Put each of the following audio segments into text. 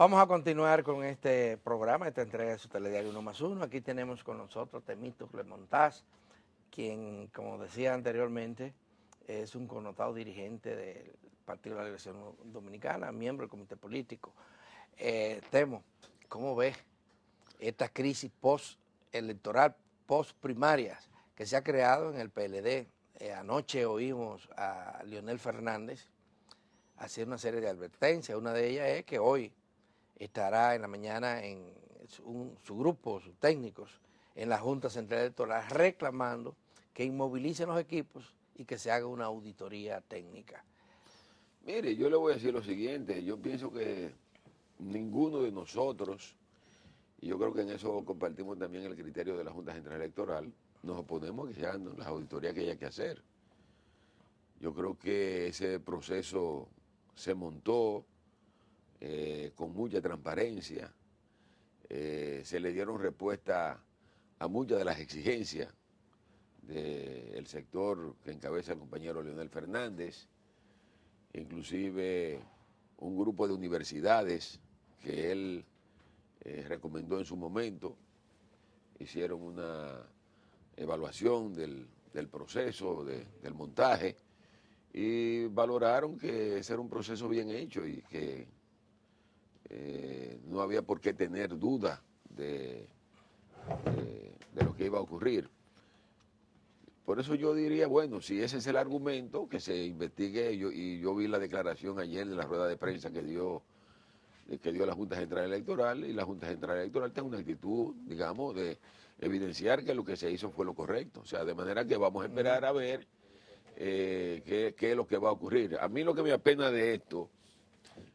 Vamos a continuar con este programa, esta entrega de su telediario 1+1. Aquí tenemos con nosotros Temístocle Montaz, quien, como decía anteriormente, es un connotado dirigente del Partido de la Liberación Dominicana, miembro del comité político. Temo, ¿cómo ves esta crisis post-electoral, post-primarias que se ha creado en el PLD? Anoche oímos a Leonel Fernández hacer una serie de advertencias. Una de ellas es que hoy estará en la mañana en su grupo, sus técnicos, en la Junta Central Electoral reclamando que inmovilicen los equipos y que se haga una auditoría técnica. Mire, yo le voy a decir lo siguiente, yo pienso que ninguno de nosotros, y yo creo que en eso compartimos también el criterio de la Junta Central Electoral, nos oponemos a que se hagan las auditorías que haya que hacer. Yo creo que ese proceso se montó con mucha transparencia, se le dieron respuesta a muchas de las exigencias del sector que encabeza el compañero Leonel Fernández, inclusive un grupo de universidades que él recomendó en su momento, hicieron una evaluación del proceso, del montaje, y valoraron que ese era un proceso bien hecho y que no había por qué tener duda de lo que iba a ocurrir. Por eso yo diría, bueno, si ese es el argumento, que se investigue, y yo vi la declaración ayer de la rueda de prensa que dio la Junta Central Electoral, y la Junta Central Electoral tiene una actitud, digamos, de evidenciar que lo que se hizo fue lo correcto. O sea, de manera que vamos a esperar a ver qué es lo que va a ocurrir. A mí lo que me apena de esto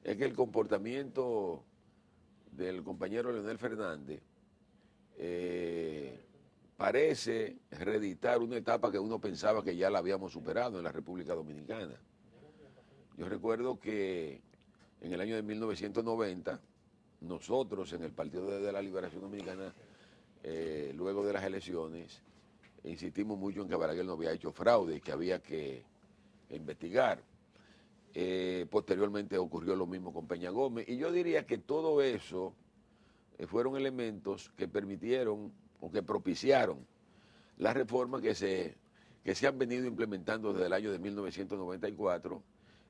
es que el comportamiento del compañero Leonel Fernández parece reeditar una etapa que uno pensaba que ya la habíamos superado en la República Dominicana. Yo recuerdo que en el año de 1990, nosotros en el Partido de la Liberación Dominicana, luego de las elecciones, insistimos mucho en que Balaguer no había hecho fraude y que había que investigar. Posteriormente ocurrió lo mismo con Peña Gómez, y yo diría que todo eso fueron elementos que permitieron o que propiciaron las reformas que se han venido implementando desde el año de 1994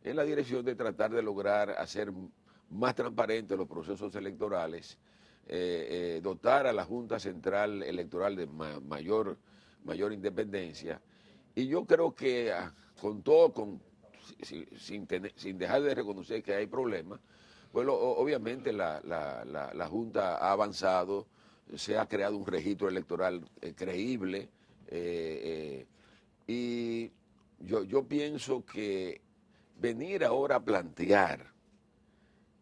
en la dirección de tratar de lograr hacer más transparentes los procesos electorales, dotar a la Junta Central Electoral de mayor independencia. Y yo creo que con todo, sin dejar de reconocer que hay problemas, pues obviamente la Junta ha avanzado, se ha creado un registro electoral creíble, y yo pienso que venir ahora a plantear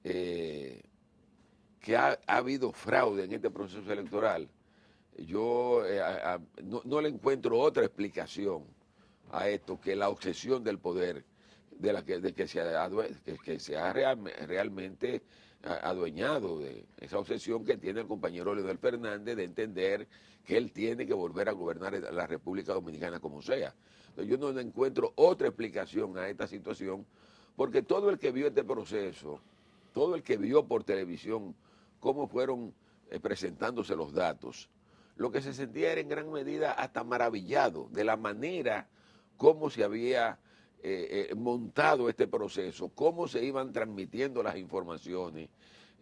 que ha habido fraude en este proceso electoral, yo no le encuentro otra explicación a esto que la obsesión del poder de que se ha realmente adueñado de esa obsesión que tiene el compañero Leonel Fernández de entender que él tiene que volver a gobernar la República Dominicana como sea. Entonces, yo no le encuentro otra explicación a esta situación, porque todo el que vio este proceso, todo el que vio por televisión cómo fueron presentándose los datos, lo que se sentía era en gran medida hasta maravillado de la manera cómo se había montado este proceso, cómo se iban transmitiendo las informaciones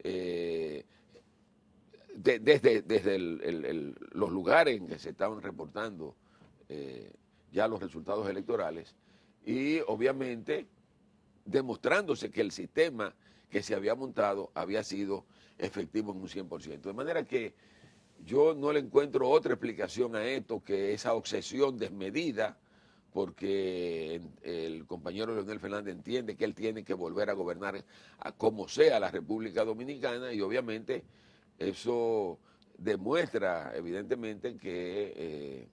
desde los lugares en que se estaban reportando ya los resultados electorales, y obviamente demostrándose que el sistema que se había montado había sido efectivo en un 100%. De manera que yo no le encuentro otra explicación a esto que esa obsesión desmedida, porque el compañero Leonel Fernández entiende que él tiene que volver a gobernar a como sea la República Dominicana, y obviamente eso demuestra evidentemente que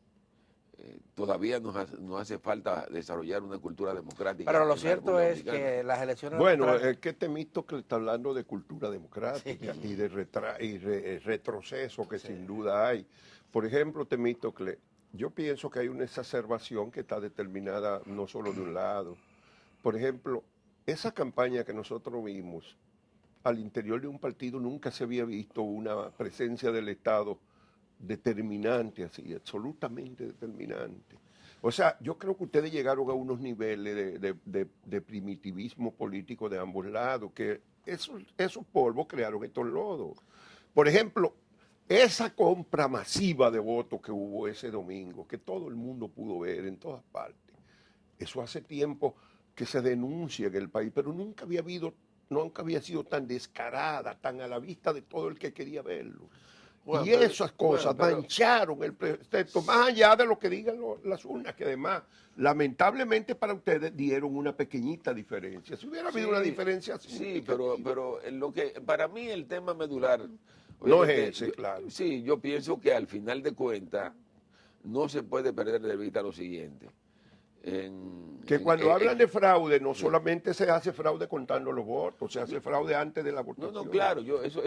todavía nos hace falta desarrollar una cultura democrática Pero lo en la cierto República es Dominicana. que las elecciones Bueno, electorales... es que Temístocle está hablando de cultura democrática Sí, y de retroceso que sí. sin duda hay. Por ejemplo, Temístocle, yo pienso que hay una exacerbación que está determinada no solo de un lado. Por ejemplo, esa campaña que nosotros vimos al interior de un partido nunca se había visto una presencia del Estado determinante, así, absolutamente determinante. O sea, yo creo que ustedes llegaron a unos niveles de primitivismo político de ambos lados, que esos polvos crearon estos lodos. Por ejemplo, esa compra masiva de votos que hubo ese domingo, que todo el mundo pudo ver en todas partes, eso hace tiempo que se denuncia en el país, pero nunca había sido tan descarada, tan a la vista de todo el que quería verlo. Bueno, Y pero- esas cosas bueno, pero- mancharon el proceso, más allá de lo que digan las urnas, que además, lamentablemente para ustedes, dieron una pequeñita diferencia. Si hubiera habido una diferencia Sí, significativa. pero lo que para mí el tema medular No obviamente, es ese, claro. Sí, yo pienso que al final de cuentas no se puede perder de vista lo siguiente. Que cuando hablan de fraude, no solamente se hace fraude contando los votos, se hace fraude antes de la No, votación. no, claro, eso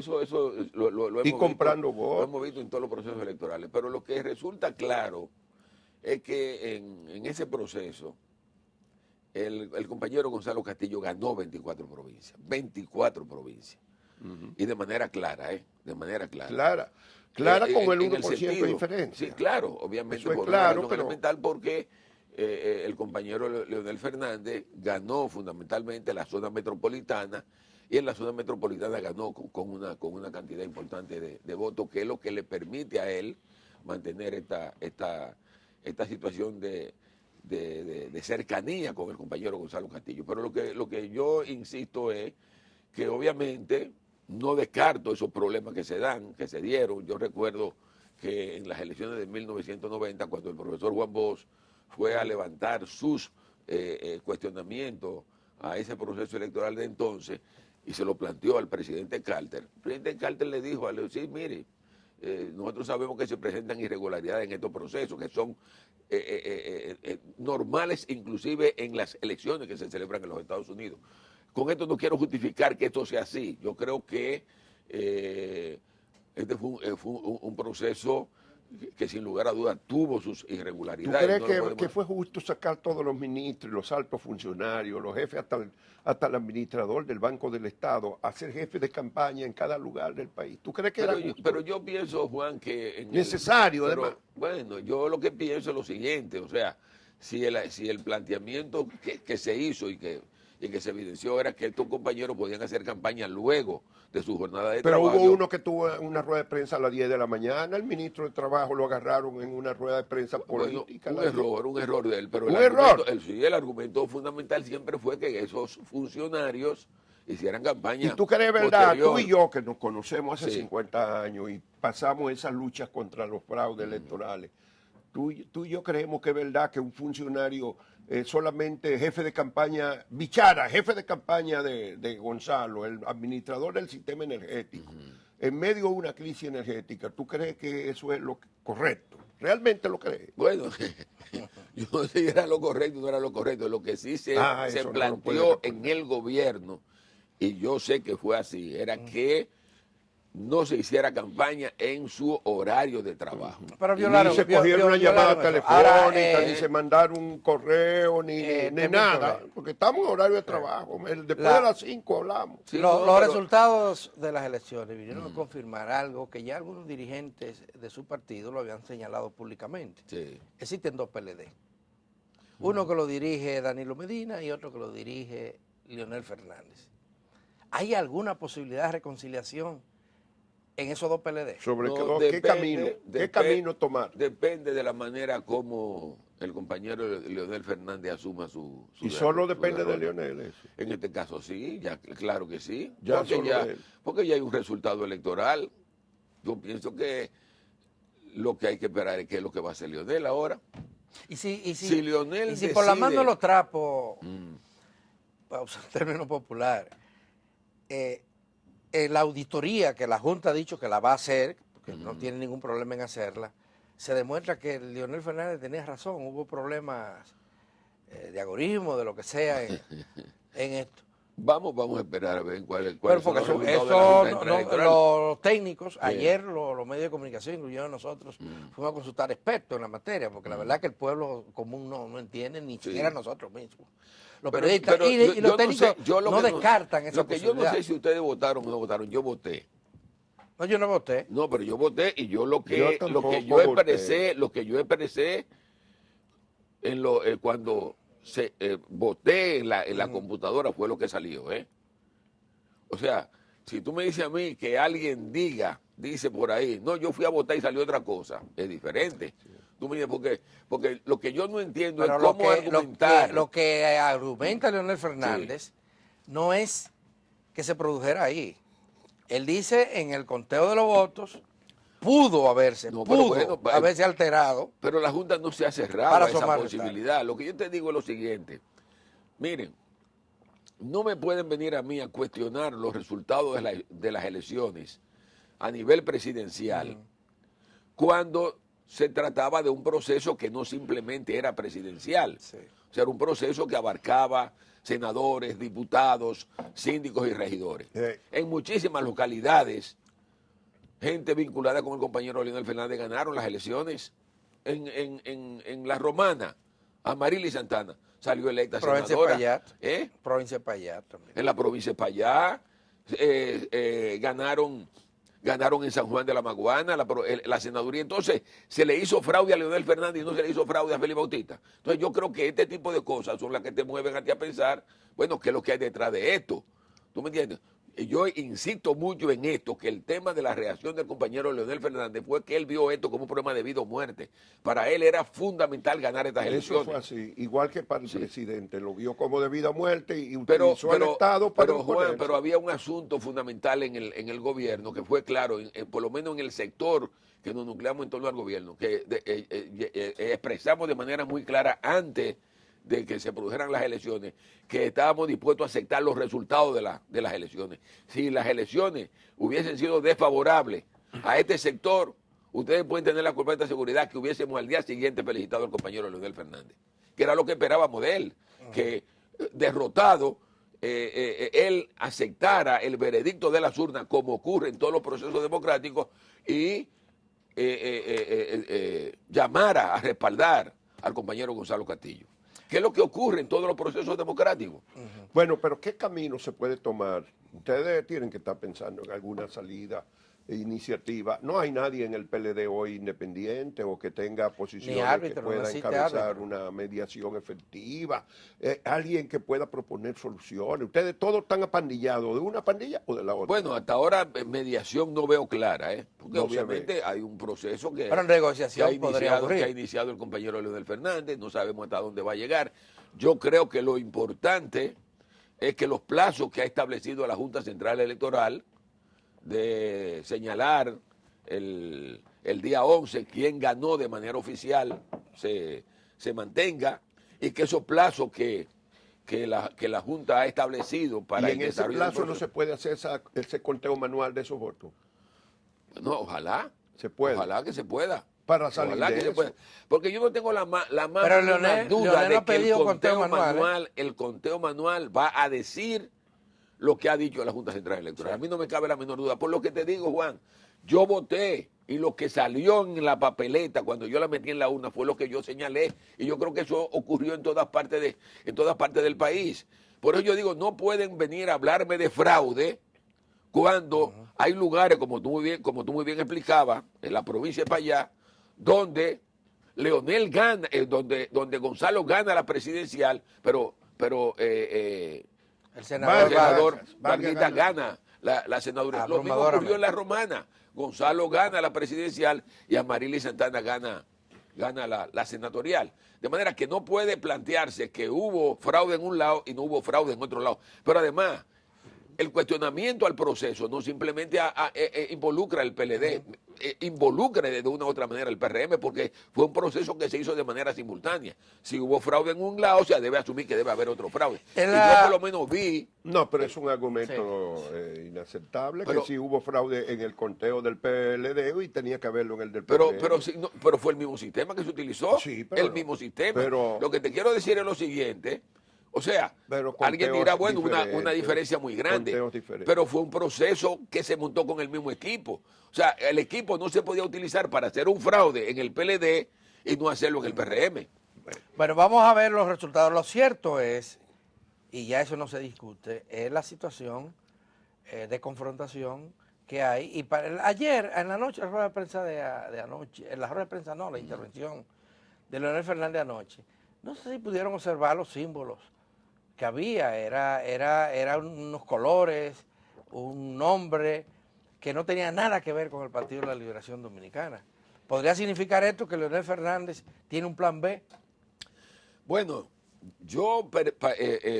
lo hemos Y comprando visto, votos. lo hemos visto en todos los procesos electorales. Pero lo que resulta claro es que en ese proceso el compañero Gonzalo Castillo ganó 24 provincias. 24 provincias. Y de manera clara, ¿eh? De manera clara. Clara con el En 1% de sentido, diferencia. Sí, claro, obviamente Eso es por claro, una razón pero- elemental porque el compañero Leonel Fernández ganó fundamentalmente la zona metropolitana y en la zona metropolitana ganó con una cantidad importante de votos, que es lo que le permite a él mantener esta situación de cercanía con el compañero Gonzalo Castillo. Pero lo que yo insisto es que obviamente no descarto esos problemas que se dieron. Yo recuerdo que en las elecciones de 1990, cuando el profesor Juan Bosch fue a levantar sus cuestionamientos a ese proceso electoral de entonces y se lo planteó al presidente Carter. El presidente Carter le dijo a Leo, sí, mire, nosotros sabemos que se presentan irregularidades en estos procesos, que son normales inclusive en las elecciones que se celebran en los Estados Unidos. Con esto no quiero justificar que esto sea así. Yo creo que este fue un proceso que sin lugar a dudas tuvo sus ¿Tú irregularidades. crees No lo que podemos- fue justo sacar todos los ministros, los altos funcionarios, los jefes, hasta el administrador del Banco del Estado, a ser jefe de campaña en cada lugar del país? ¿Tú crees que era justo? pero yo pienso, Juan, que... Necesario, pero, además. bueno, yo lo que pienso es lo siguiente, o sea, si el planteamiento que se hizo y que se evidenció era que estos compañeros podían hacer campaña luego de su jornada de Pero trabajo. hubo uno que tuvo una rueda de prensa a las 10 de la mañana, el ministro de Trabajo lo agarraron en una rueda de prensa Bueno, política. un error de él, pero ¿Un el argumento, error? sí, el argumento fundamental siempre fue que esos funcionarios hicieran campaña. ¿Y tú crees verdad? posterior. Tú y yo, que nos conocemos hace Sí. 50 años y pasamos esas luchas contra los fraudes electorales, tú y yo creemos que es verdad que un funcionario solamente jefe de campaña, Bichara, jefe de campaña de Gonzalo, el administrador del sistema energético, en medio de una crisis energética, ¿tú crees que eso es lo correcto? ¿Realmente lo crees? Bueno, yo no sé si era lo correcto o no era lo correcto. Lo que sí se Eso no lo puede planteó responder. en el gobierno, y yo sé que fue así, era que no se hiciera campaña en su horario de trabajo. Pero Ni violaron, se cogieron una llamada violaron eso. telefónica, Ahora, ni se mandaron un correo, ni Temito, nada, porque estamos en horario de trabajo. Después de las 5 hablamos. Sí, los no, pero- resultados de las elecciones vinieron a confirmar algo que ya algunos dirigentes de su partido lo habían señalado públicamente. Sí. Existen dos PLD. Uno que lo dirige Danilo Medina y otro que lo dirige Leonel Fernández. ¿Hay alguna posibilidad de reconciliación en esos dos PLD? Sobre No, qué depende- camino tomar. Depende de la manera como el compañero Leonel Fernández asuma su Y solo su depende de derrota. Leonel eso. En este caso sí, ya claro que sí. Ya solo de él. Porque ya hay un resultado electoral. Yo pienso que lo que hay que esperar es qué es lo que va a hacer Leonel ahora. Si Leonel y si por la mano de decide- los trapos, para usar término popular, la auditoría que la Junta ha dicho que la va a hacer, porque no tiene ningún problema en hacerla, se demuestra que Leonel Fernández tenía razón, hubo problemas de algoritmo, de lo que sea en esto. Vamos a esperar a ver Pero cuáles son porque los eso, resultados de la Junta Central Electoral. los técnicos, Sí. ayer los medios de comunicación, incluyendo nosotros, fuimos a consultar expertos en la materia, porque la verdad que el pueblo común no entiende, ni siquiera nosotros mismos. Los periodistas Pero y los no técnicos sé, yo lo no que descartan esa Lo que yo no posibilidad. sé si ustedes votaron o no votaron, yo voté. No, yo no voté. No, pero yo voté y yo lo Yo que tampoco yo voté. expresé cuando voté en la computadora fue lo que salió, ¿eh? O sea, si tú me dices a mí que alguien dice por ahí, no, yo fui a votar y salió otra cosa, es diferente. Tú me dices, porque lo que yo no entiendo Pero es cómo argumentar. lo que argumenta Leonel Fernández no es que se produjera ahí. Él dice en el conteo de los votos pudo haberse alterado. Pero la Junta no se ha cerrado Para a esa asomar posibilidad. Lo que yo te digo es lo siguiente. Miren, no me pueden venir a mí a cuestionar los resultados de las elecciones a nivel presidencial cuando se trataba de un proceso que no simplemente era presidencial. Sí. O sea, era un proceso que abarcaba senadores, diputados, síndicos y regidores. En muchísimas localidades, gente vinculada con el compañero Leonel Fernández ganaron las elecciones. En La Romana, Amarili Santana salió electa Provincia senadora. de Payat. Provincia de Payat también. En la provincia de Payá, ganaron en San Juan de la Maguana la senaduría. Entonces, se le hizo fraude a Leonel Fernández y no se le hizo fraude a Félix Bautista. Entonces, yo creo que este tipo de cosas son las que te mueven a ti a pensar, bueno, ¿qué es lo que hay detrás de esto? ¿Tú me entiendes? Y yo insisto mucho en esto, que el tema de la reacción del compañero Leonel Fernández fue que él vio esto como un problema de vida o muerte. Para él era fundamental ganar estas elecciones. Eso fue así, igual que para el presidente, lo vio como de vida o muerte y utilizó el Estado para imponerse. Pero había un asunto fundamental en el gobierno que fue claro, por lo menos en el sector que nos nucleamos en torno al gobierno, que expresamos de manera muy clara antes de que se produjeran las elecciones, que estábamos dispuestos a aceptar los resultados de las elecciones. Si las elecciones hubiesen sido desfavorables a este sector, ustedes pueden tener la completa seguridad que hubiésemos al día siguiente felicitado al compañero Leonel Fernández, que era lo que esperábamos de él, que derrotado, él aceptara el veredicto de las urnas, como ocurre en todos los procesos democráticos, y llamara a respaldar al compañero Gonzalo Castillo. ¿Qué es lo que ocurre en todos los procesos democráticos? Bueno, pero ¿qué camino se puede tomar? Ustedes tienen que estar pensando en alguna salida, iniciativa. No hay nadie en el PLD hoy independiente o que tenga posiciones que pueda encabezar una mediación efectiva. Alguien que pueda proponer soluciones. Ustedes todos están apandillados, ¿de una pandilla o de la otra? Bueno, hasta ahora mediación no veo clara, ¿eh? Porque obviamente hay un proceso que, pero en negociación que ha iniciado el compañero Leonel Fernández, no sabemos hasta dónde va a llegar. Yo creo que lo importante es que los plazos que ha establecido la Junta Central Electoral de señalar el día 11 quién ganó de manera oficial se mantenga, y que esos plazos que la Junta ha establecido para ¿Y en ese plazo no se puede hacer ese conteo manual de esos votos? No, ojalá. Se puede. Ojalá que se pueda. Para salir ojalá de que eso. se pueda. Porque yo no tengo la más Leonel duda de que el conteo manual va a decir lo que ha dicho la Junta Central Electoral. A mí no me cabe la menor duda. Por lo que te digo, Juan, yo voté y lo que salió en la papeleta cuando yo la metí en la urna fue lo que yo señalé. Y yo creo que eso ocurrió en todas partes del país. Por eso yo digo, no pueden venir a hablarme de fraude cuando hay lugares, como tú muy bien explicabas, en la provincia de Payá, donde Leonel gana, donde Gonzalo gana la presidencial, pero el senador Vargas gana la senaduría. Lo mismo ocurrió en La Romana. Gonzalo gana la presidencial y Amarili Santana gana la senatorial. De manera que no puede plantearse que hubo fraude en un lado y no hubo fraude en otro lado. Pero además, el cuestionamiento al proceso no simplemente involucra al PLD, involucra de una u otra manera el PRM, porque fue un proceso que se hizo de manera simultánea. Si hubo fraude en un lado, se debe asumir que debe haber otro fraude. Y yo por lo menos vi... No, pero es un argumento inaceptable, que si hubo fraude en el conteo del PLD y tenía que haberlo en el del PRM. Pero fue el mismo sistema que se utilizó, Sí, pero el mismo sistema. pero... Lo que te quiero decir es lo siguiente: O sea, Pero alguien dirá, bueno, una diferentes, diferencia muy grande, conteos diferentes. pero fue un proceso que se montó con el mismo equipo. O sea, el equipo no se podía utilizar para hacer un fraude en el PLD y no hacerlo en el PRM. Bueno, vamos a ver los resultados. Lo cierto es, y ya eso no se discute, es la situación de confrontación que hay. Y ayer, en la noche, la rueda de prensa de anoche, en la rueda de prensa no, la intervención de Leonel Fernández anoche, no sé si pudieron observar los símbolos que había, era unos colores, un nombre que no tenía nada que ver con el Partido de la Liberación Dominicana. ¿Podría significar esto que Leonel Fernández tiene un plan B? Bueno, yo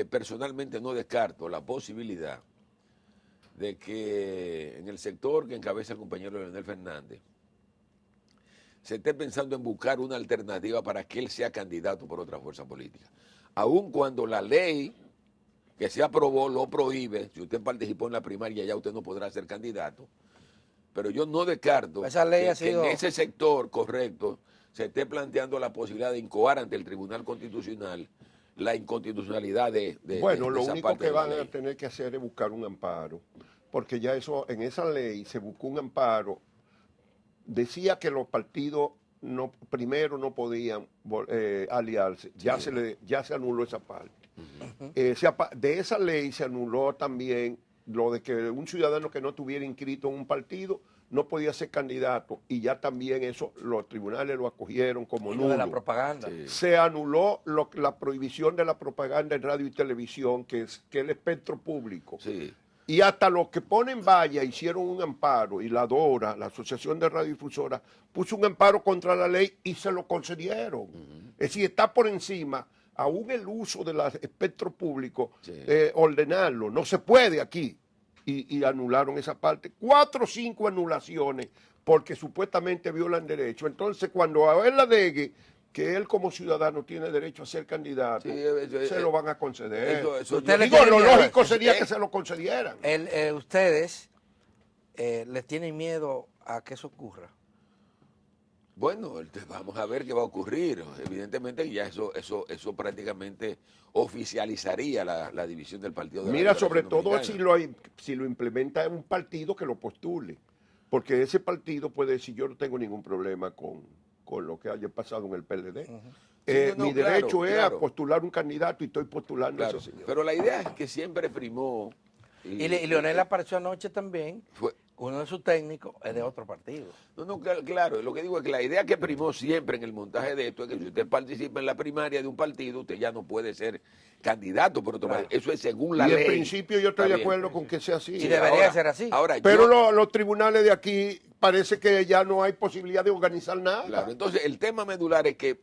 personalmente no descarto la posibilidad de que en el sector que encabeza el compañero Leonel Fernández se esté pensando en buscar una alternativa para que él sea candidato por otra fuerza política. Aun cuando la ley que se aprobó lo prohíbe, si usted participó en la primaria ya usted no podrá ser candidato, pero yo no descarto Esa ley ha que sido... en ese sector correcto se esté planteando la posibilidad de incoar ante el Tribunal Constitucional la inconstitucionalidad de Bueno, de lo esa único parte que de la van a ley. tener que hacer es buscar un amparo, porque ya eso, en esa ley se buscó un amparo, decía que los partidos primero no podían aliarse, ya se anuló esa parte. De esa ley se anuló también lo de que un ciudadano que no estuviera inscrito en un partido no podía ser candidato, y ya también eso los tribunales lo acogieron como Y lo nulo. de la propaganda. Sí. Se anuló la prohibición de la propaganda en radio y televisión, que es el espectro público. Sí. Y hasta los que ponen valla hicieron un amparo, y la DORA, la Asociación de Radiodifusoras, puso un amparo contra la ley y se lo concedieron. Es decir, está por encima, aún el uso del espectro público, Sí. ordenarlo. No se puede aquí. Y anularon esa parte. 4 o 5 anulaciones porque supuestamente violan derecho. Entonces, cuando a él alegue que él como ciudadano tiene derecho a ser candidato, Sí, se lo van a conceder. ¿Usted le Digo, tiene lo miedo a lógico eso? sería que se lo concedieran. Ustedes les tienen miedo a que eso ocurra. Bueno, vamos a ver qué va a ocurrir. Evidentemente ya eso prácticamente oficializaría la división del Partido de la Mira, Liberación sobre todo Dominicana. si lo implementa en un partido que lo postule. Porque ese partido puede decir, yo no tengo ningún problema con lo que haya pasado en el PLD. No, Mi claro, derecho es claro. a postular un candidato y estoy postulando Claro, a ese señor. pero la idea es que siempre primó. Y Leonel apareció anoche también, fue, uno de sus técnicos es de otro partido. no, claro, lo que digo es que la idea que primó siempre en el montaje de esto es que si usted participa en la primaria de un partido, usted ya no puede ser candidato por otro partido. Eso es según la Y ley. en principio yo estoy Está de bien. acuerdo con que sea así. Y debería ser así. Ahora, Pero yo- los tribunales de aquí parece que ya no hay posibilidad de organizar nada. Claro, entonces el tema medular es que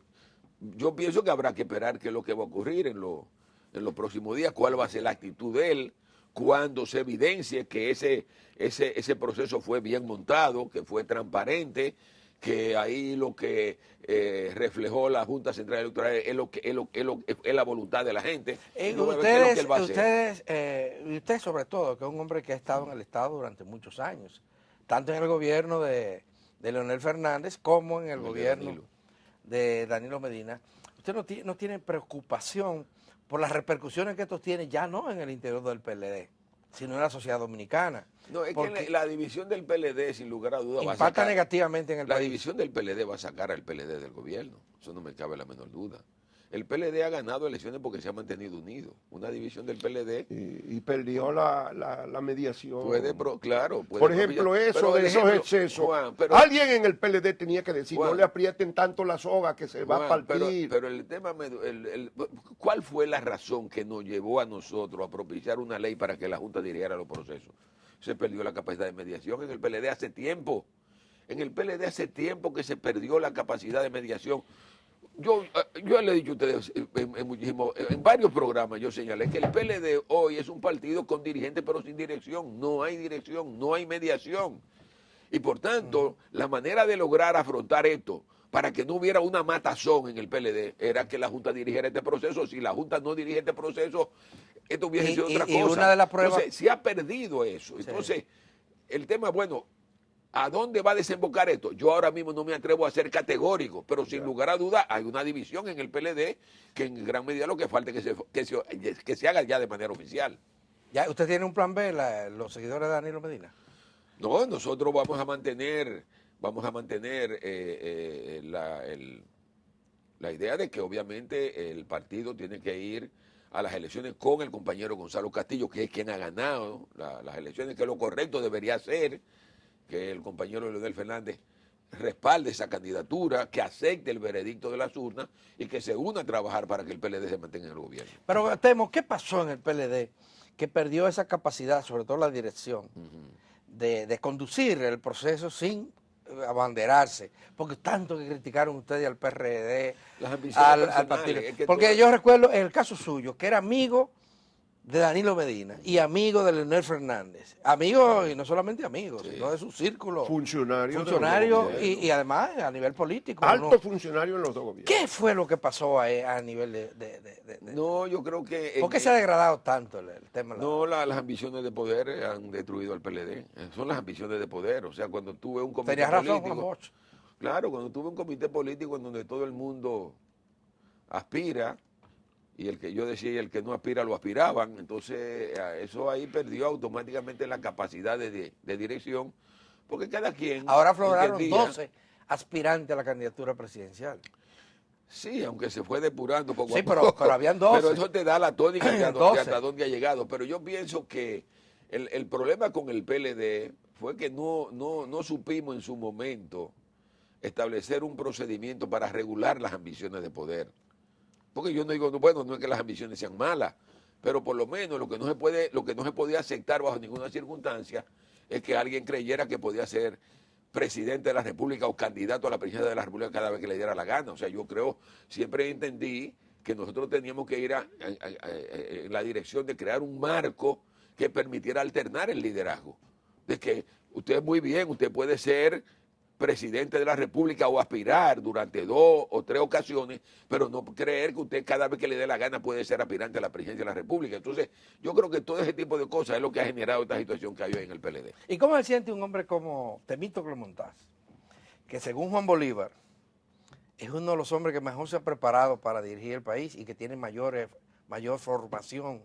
yo pienso que habrá que esperar qué es lo que va a ocurrir en los próximos días, cuál va a ser la actitud de él, cuando se evidencie que ese proceso fue bien montado, que fue transparente, que ahí lo que reflejó la Junta Central Electoral es la voluntad de la gente. Uno va a ver qué es lo que él va a hacer. Y usted sobre todo, que es un hombre que ha estado en el Estado durante muchos años, tanto en el gobierno de Leonel Fernández como en el gobierno Danilo. de Danilo Medina, usted no tiene preocupación por las repercusiones que esto tiene, ya no en el interior del PLD, sino en la sociedad dominicana. No, es Porque que la división del PLD, sin lugar a dudas, va a impacta sacar... negativamente en el La país. división del PLD va a sacar al PLD del gobierno, eso no me cabe la menor duda. El PLD ha ganado elecciones porque se ha mantenido unido. Una división del PLD Y perdió la mediación. claro. Por ejemplo, pero de el esos ejemplo, excesos. Juan, pero- Alguien en el PLD tenía que decir, Juan, no le aprieten tanto la soga que se va a Juan, partir. pero el tema, ¿cuál fue la razón que nos llevó a nosotros a propiciar una ley para que la Junta dirigiera los procesos? Se perdió la capacidad de mediación en el PLD hace tiempo. En el PLD hace tiempo que se perdió la capacidad de mediación. Yo le he dicho a ustedes en varios programas, yo señalé que el PLD hoy es un partido con dirigentes pero sin dirección. No hay dirección, no hay mediación. Y por tanto, la manera de lograr afrontar esto para que no hubiera una matazón en el PLD era que la Junta dirigiera este proceso. Si la Junta no dirige este proceso, esto hubiese sido otra cosa. Una de las pruebas... Entonces, se ha perdido eso. Entonces, el tema, bueno, ¿A dónde va a desembocar esto? Yo ahora mismo no me atrevo a ser categórico, pero sin lugar a duda hay una división en el PLD que en gran medida lo que falta es que se haga ya de manera oficial. ¿Ya usted tiene un plan B, los seguidores de Danilo Medina? No, nosotros vamos a mantener la idea de que obviamente el partido tiene que ir a las elecciones con el compañero Gonzalo Castillo, que es quien ha ganado las elecciones, que lo correcto debería ser que el compañero Leonel Fernández respalde esa candidatura, que acepte el veredicto de las urnas y que se una a trabajar para que el PLD se mantenga en el gobierno. Pero Temo, ¿qué pasó en el PLD que perdió esa capacidad, sobre todo la dirección, de conducir el proceso sin abanderarse? Porque tanto que criticaron ustedes al PRD, Las ambiciones al partido. personales, es que Porque todo- yo recuerdo el caso suyo, que era amigo de Danilo Medina y amigo de Leonel Fernández. Amigo, y no solamente amigo, sino de su círculo. Funcionario de los Funcionario dos gobiernos. y además a nivel político. Alto ¿no? funcionario en los dos gobiernos. ¿Qué fue lo que pasó a nivel No, yo creo que... ¿Por qué se ha degradado tanto el tema? No, las ambiciones de poder han destruido al PLD. Son las ambiciones de poder. O sea, cuando tuve un comité Tenía razón, Juan político... Bosch. Claro, cuando tuve un comité político en donde todo el mundo aspira, y el que yo decía y el que no aspira lo aspiraban, entonces eso ahí perdió automáticamente la capacidad de dirección, porque cada quien... Ahora afloraron entendía- 12 aspirantes a la candidatura presidencial. Sí, aunque se fue depurando poco Sí, a pero poco. habían 12. Pero eso te da la tónica de 12. hasta dónde ha llegado. Pero yo pienso que el problema con el PLD fue que no supimos en su momento establecer un procedimiento para regular las ambiciones de poder. Porque yo no digo, bueno, no es que las ambiciones sean malas, pero por lo menos lo que no se podía aceptar bajo ninguna circunstancia es que alguien creyera que podía ser presidente de la República o candidato a la presidencia de la República cada vez que le diera la gana. O sea, yo siempre entendí que nosotros teníamos que ir en la dirección de crear un marco que permitiera alternar el liderazgo. De que usted muy bien, usted puede ser presidente de la República o aspirar durante 2 o 3 ocasiones, pero no creer que usted cada vez que le dé la gana puede ser aspirante a la presidencia de la República. Entonces, yo creo que todo ese tipo de cosas es lo que ha generado esta situación que hay hoy en el PLD. ¿Y cómo se siente un hombre como Temístocles Montaz, que según Juan Bolívar es uno de los hombres que mejor se ha preparado para dirigir el país y que tiene mayor formación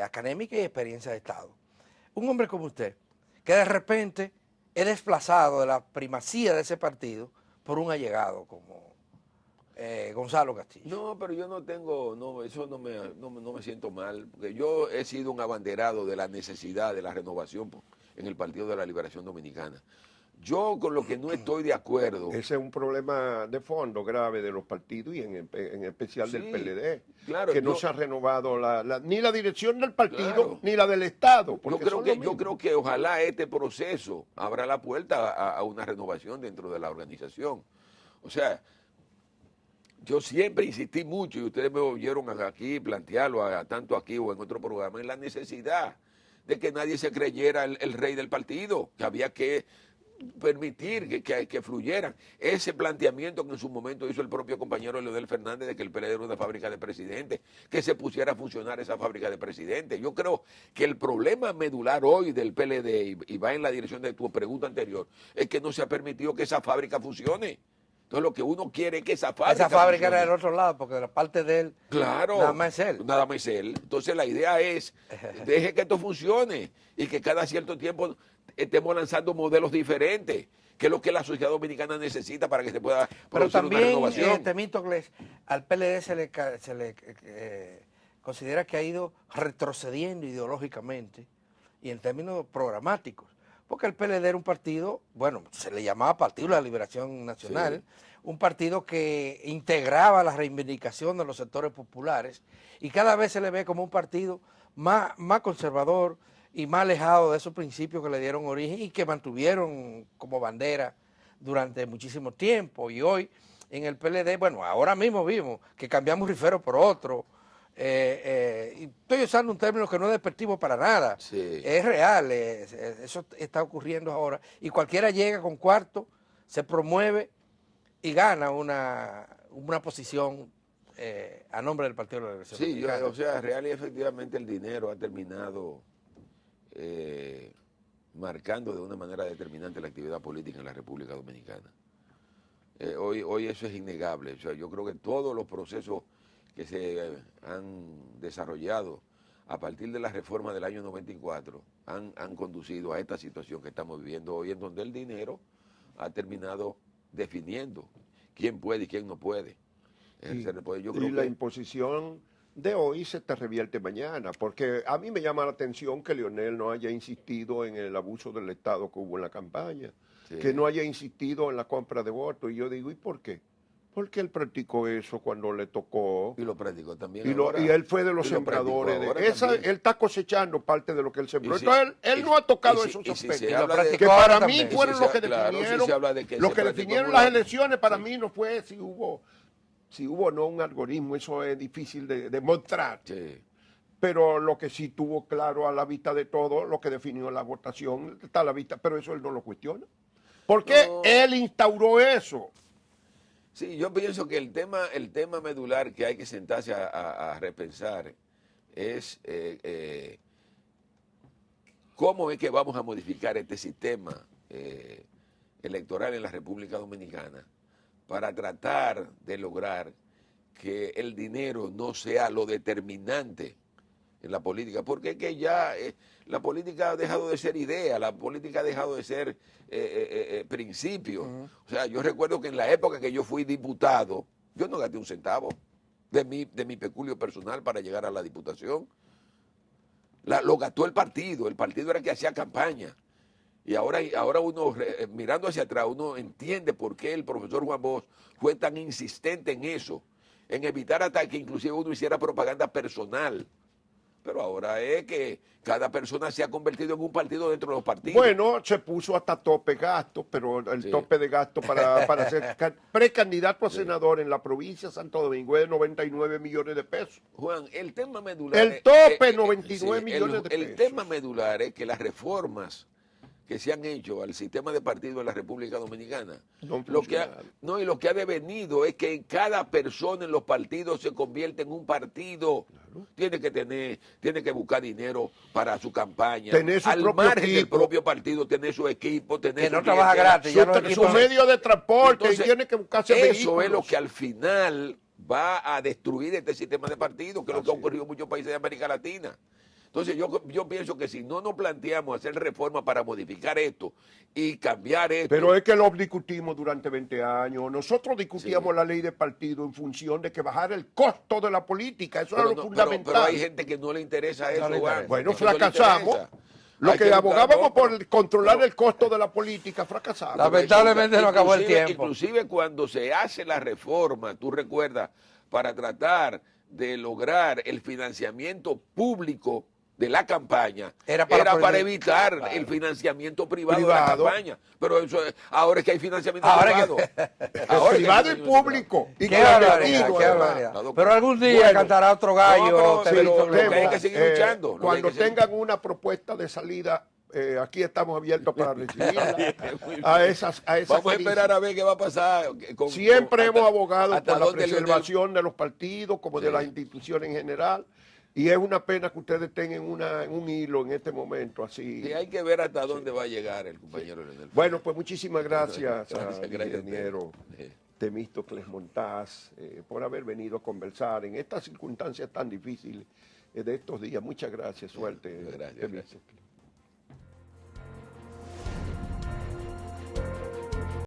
académica y experiencia de Estado? Un hombre como usted, que de repente es desplazado de la primacía de ese partido por un allegado como Gonzalo Castillo. No, pero yo eso no me siento mal, porque yo he sido un abanderado de la necesidad de la renovación en el Partido de la Liberación Dominicana. Yo con lo que no estoy de acuerdo... Ese es un problema de fondo grave de los partidos y en especial del Sí, PLD, claro, que no yo- se ha renovado ni la dirección del partido Claro. ni la del Estado. Yo porque creo, son que, lo yo mismo. creo que ojalá este proceso abra la puerta a una renovación dentro de la organización. O sea, yo siempre insistí mucho, y ustedes me oyeron aquí plantearlo, tanto aquí o en otro programa, en la necesidad de que nadie se creyera el rey del partido, que había que permitir que fluyeran. Ese planteamiento que en su momento hizo el propio compañero Leonel Fernández de que el PLD era una fábrica de presidentes, que se pusiera a funcionar esa fábrica de presidentes. Yo creo que el problema medular hoy del PLD, y va en la dirección de tu pregunta anterior, es que no se ha permitido que esa fábrica funcione. Entonces lo que uno quiere es que esa fábrica Esa era funcione. del otro lado, porque de la parte de él, Claro. nada más es él. Nada más es él. Entonces la idea es, deje que esto funcione y que cada cierto tiempo estemos lanzando modelos diferentes, que es lo que la sociedad dominicana necesita para que se pueda Pero producir una también, renovación. Temístocles, al PLD se le considera que ha ido retrocediendo ideológicamente y en términos programáticos. Porque el PLD era un partido, bueno, se le llamaba Partido de la Liberación Nacional, un partido que integraba la reivindicación de los sectores populares y cada vez se le ve como un partido más conservador y más alejado de esos principios que le dieron origen y que mantuvieron como bandera durante muchísimo tiempo. Y hoy en el PLD, bueno, ahora mismo vimos que cambiamos Rifero por otro. Y estoy usando un término que no es despectivo para nada, Sí. es real, eso está ocurriendo ahora. Y cualquiera llega con cuarto, se promueve y gana una posición a nombre del Partido de la Liberación Sí, Dominicana. o sea, real y efectivamente el dinero ha terminado marcando de una manera determinante la actividad política en la República Dominicana. Hoy eso es innegable. O sea, yo creo que todos los procesos que se han desarrollado a partir de la reforma del año 94 han conducido a esta situación que estamos viviendo hoy, en donde el dinero ha terminado definiendo quién puede y quién no puede ejercer el poder. Yo creo Y la que imposición de hoy se te revierte mañana, porque a mí me llama la atención que Leonel no haya insistido en el abuso del Estado que hubo en la campaña, sí. que no haya insistido en la compra de votos. Y yo digo, ¿y por qué? Porque él practicó eso cuando le tocó. Y lo practicó también Y, ahora. y él fue de los Y lo practicó sembradores. ahora Él también. está cosechando parte de lo que él sembró. Y si- Entonces él no ha tocado y si- esos y si aspectos. se habla de- que ahora para mí también. fueron Y si los se- que claro, si definieron, se habla de que los se que practicó definieron en las una- elecciones. Para sí. mí no fue si hubo o no un algoritmo. Eso es difícil de demostrar. Sí. Pero lo que sí tuvo claro a la vista de todo, lo que definió la votación, está a la vista, pero eso él no lo cuestiona. ¿Por qué No. él instauró eso? Sí, yo pienso que el tema medular que hay que sentarse a repensar es cómo es que vamos a modificar este sistema electoral en la República Dominicana para tratar de lograr que el dinero no sea lo determinante en la política, porque es que ya la política ha dejado de ser idea, la política ha dejado de ser principio. O sea, yo recuerdo que en la época que yo fui diputado, yo no gasté un centavo de mi peculio personal para llegar a la diputación. Lo gastó el partido era el que hacía campaña. Y ahora uno, mirando hacia atrás, uno entiende por qué el profesor Juan Bosch fue tan insistente en eso, en evitar hasta que inclusive uno hiciera propaganda personal. Pero ahora es que cada persona se ha convertido en un partido dentro de los partidos. Bueno, se puso hasta tope gastos, pero el Sí. tope de gasto para ser precandidato a senador en la provincia de Santo Domingo es de 99 millones de pesos. Juan, el tema medular... El tope, 99 millones de El pesos. tema medular es que las reformas que se han hecho al sistema de partidos en la República Dominicana, No han lo que funcionado. y lo que ha devenido es que cada persona en los partidos se convierte en un partido. Tiene que buscar dinero para su campaña. Tener su al propio margen del equipo. propio partido, tener su equipo, tener Que su no trabaja clientela. gratis, ya los Su equipos- medio de transporte, Entonces, y tiene que buscarse eso vehículos. es lo que al final va a destruir este sistema de partidos, que es lo que ha ocurrido en muchos países de América Latina. Entonces yo pienso que si no nos planteamos hacer reformas para modificar esto y cambiar esto... Pero es que lo discutimos durante 20 años. Nosotros discutíamos Sí. la ley de partido en función de que bajara el costo de la política. Eso pero era lo no- fundamental. pero hay gente que no le interesa eso, le Juan. interesa. Bueno, Es que no le fracasamos. interesa. Lo Hay que buscar, abogábamos no, pero- por controlar pero- el costo de la política, fracasamos. Lamentablemente no acabó el Inclusive- tiempo. Inclusive cuando se hace la reforma, tú recuerdas, para tratar de lograr el financiamiento público de la campaña, Era era para para prohibir- evitar claro. el financiamiento privado, de Privado. la campaña. Pero eso ahora es que hay financiamiento Ahora privado. que- Ahora es que hay Privado y financiamiento público. Y Qué clandestino, barbaridad, qué además. barbaridad. Pero algún día Bueno. cantará otro gallo. No, te pero visto lo que hay Clemente. que seguir luchando, lo que hay Cuando que seguir- tengan una propuesta de salida, aquí estamos abiertos para recibirla. Muy bien. a esas Vamos a crisis. esperar a ver qué va a pasar. Siempre hasta- hemos abogado hasta por la dónde preservación de los partidos, como de Sí. las instituciones en general. Y es una pena que ustedes tengan en un hilo en este momento así. Sí, hay que ver hasta dónde va a llegar el compañero Leonel. Bueno, pues muchísimas gracias, Gracias, al gracias a ingeniero usted. Temístocles Montaz por haber venido a conversar en estas circunstancias tan difíciles de estos días. Muchas gracias, suerte. Gracias, Temístocles. gracias.